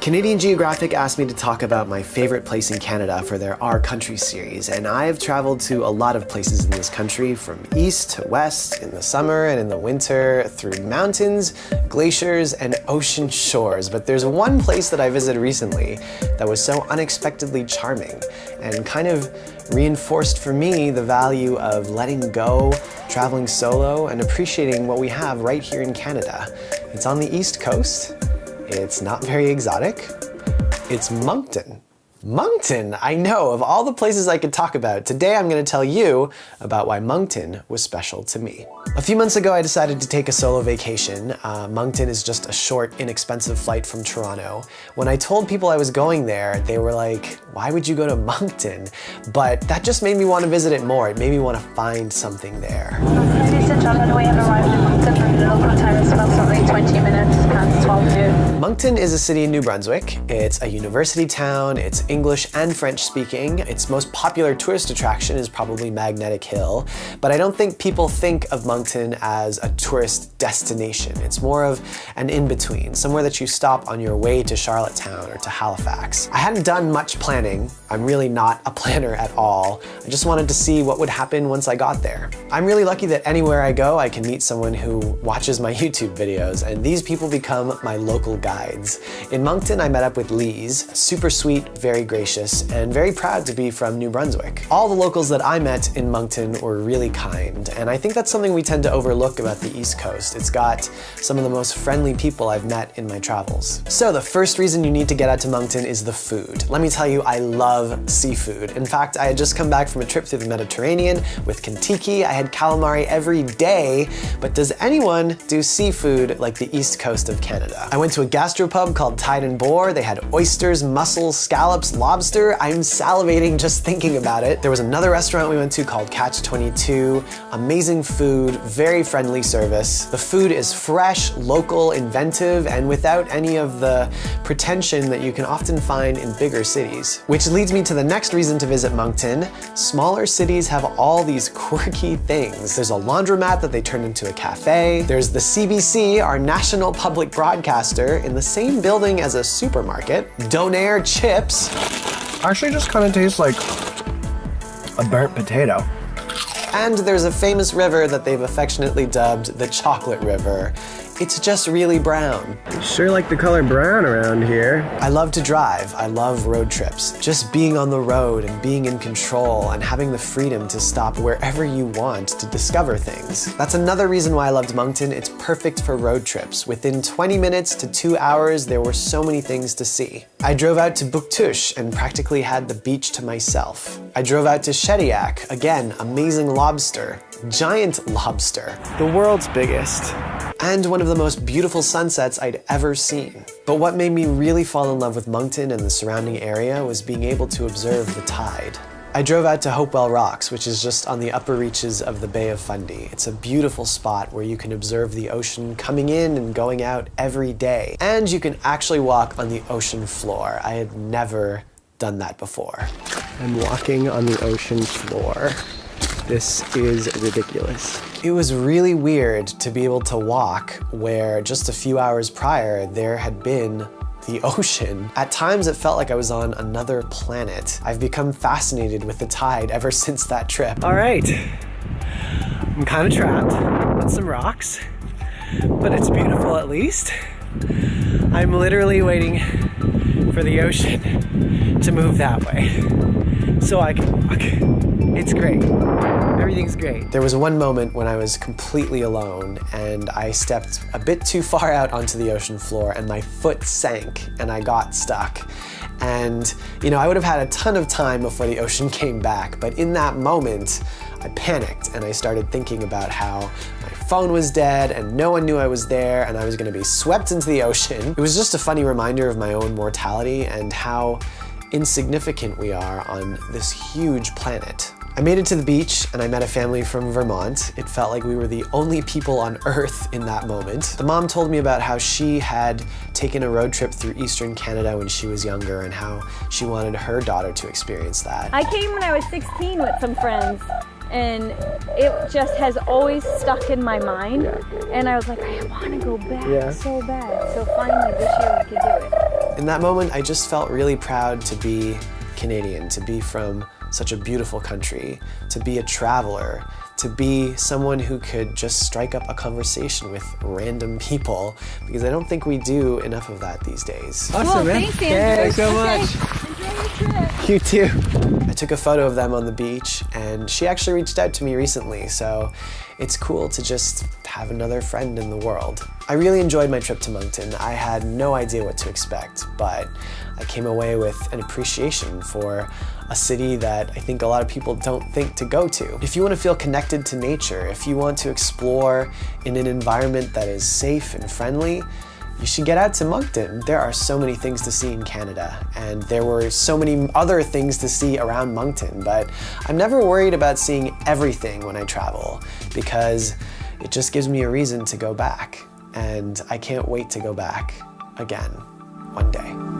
Canadian Geographic asked me to talk about my favorite place in Canada for their Our Country series, and I've traveled to a lot of places in this country, from east to west, in the summer and in the winter, through mountains, glaciers, and ocean shores. But there's one place that I visited recently that was so unexpectedly charming and kind of reinforced for me the value of letting go, traveling solo, and appreciating what we have right here in Canada. It's on the East Coast. It's not very exotic. It's Moncton. Moncton, I know, of all the places I could talk about, today I'm going to tell you about why Moncton was special to me. A few months ago I decided to take a solo vacation. Moncton is just a short, inexpensive flight from Toronto. When I told people I was going there, they were like, why would you go to Moncton? But that just made me want to visit it more. It made me want to find something there. Ladies and gentlemen, we have arrived in Moncton and the local time is approximately 20 minutes past 12 noon. Moncton is a city in New Brunswick. It's a university town. It's English and French speaking. Its most popular tourist attraction is probably Magnetic Hill, but I don't think people think of Moncton as a tourist destination. It's more of an in-between, somewhere that you stop on your way to Charlottetown or to Halifax. I hadn't done much planning. I'm really not a planner at all. I just wanted to see what would happen once I got there. I'm really lucky that anywhere I go, I can meet someone who watches my YouTube videos, and these people become my local guides. In Moncton, I met up with Lise, super sweet, very gracious, and very proud to be from New Brunswick. All the locals that I met in Moncton were really kind, and I think that's something we tend to overlook about the East Coast. It's got some of the most friendly people I've met in my travels. So the first reason you need to get out to Moncton is the food. Let me tell you, I love seafood. In fact, I had just come back from a trip through the Mediterranean with Kentucky. I had calamari every day, but does anyone do seafood like the East Coast of Canada? I went to a gastropub called Tide and Boar. They had oysters, mussels, scallops, lobster. I'm salivating just thinking about it. There was another restaurant we went to called Catch 22. Amazing food, very friendly service. The food is fresh, local, inventive, and without any of the pretension that you can often find in bigger cities. Which leads me to the next reason to visit Moncton. Smaller cities have all these quirky things. There's a laundromat that they turned into a cafe. There's the CBC, our national public broadcaster, in the same building as a supermarket. Donair chips. Actually just kind of tastes like a burnt potato. And there's a famous river that they've affectionately dubbed the Chocolate River. It's just really brown. Sure like the color brown around here. I love to drive. I love road trips. Just being on the road and being in control and having the freedom to stop wherever you want to discover things. That's another reason why I loved Moncton. It's perfect for road trips. Within 20 minutes to 2 hours, there were so many things to see. I drove out to Bouctouche and practically had the beach to myself. I drove out to Shediac. Again, amazing lobster. Giant lobster. The world's biggest. And one of the most beautiful sunsets I'd ever seen. But what made me really fall in love with Moncton and the surrounding area was being able to observe the tide. I drove out to Hopewell Rocks, which is just on the upper reaches of the Bay of Fundy. It's a beautiful spot where you can observe the ocean coming in and going out every day. And you can actually walk on the ocean floor. I had never done that before. I'm walking on the ocean floor. This is ridiculous. It was really weird to be able to walk where just a few hours prior there had been the ocean. At times it felt like I was on another planet. I've become fascinated with the tide ever since that trip. All right, I'm kind of trapped on some rocks, but it's beautiful at least. I'm literally waiting for the ocean to move that way so I can walk. It's great. Everything's great. There was one moment when I was completely alone and I stepped a bit too far out onto the ocean floor and my foot sank and I got stuck. And, you know, I would have had a ton of time before the ocean came back, but in that moment, I panicked and I started thinking about how my phone was dead and no one knew I was there and I was gonna be swept into the ocean. It was just a funny reminder of my own mortality and how insignificant we are on this huge planet. I made it to the beach and I met a family from Vermont. It felt like we were the only people on Earth in that moment. The mom told me about how she had taken a road trip through Eastern Canada when she was younger and how she wanted her daughter to experience that. I came when I was 16 with some friends and it just has always stuck in my mind. And I was like, I want to go back so bad. So finally this year we could do it. In that moment, I just felt really proud to be Canadian, to be from such a beautiful country, to be a traveler, to be someone who could just strike up a conversation with random people, because I don't think we do enough of that these days. Awesome, man. Thanks, Andrew. Thanks so much. Enjoy your trip. You too. I took a photo of them on the beach, and she actually reached out to me recently, so it's cool to just have another friend in the world. I really enjoyed my trip to Moncton. I had no idea what to expect, but I came away with an appreciation for a city that I think a lot of people don't think to go to. If you want to feel connected to nature, if you want to explore in an environment that is safe and friendly, you should get out to Moncton. There are so many things to see in Canada, and there were so many other things to see around Moncton, but I'm never worried about seeing everything when I travel, because it just gives me a reason to go back, and I can't wait to go back again one day.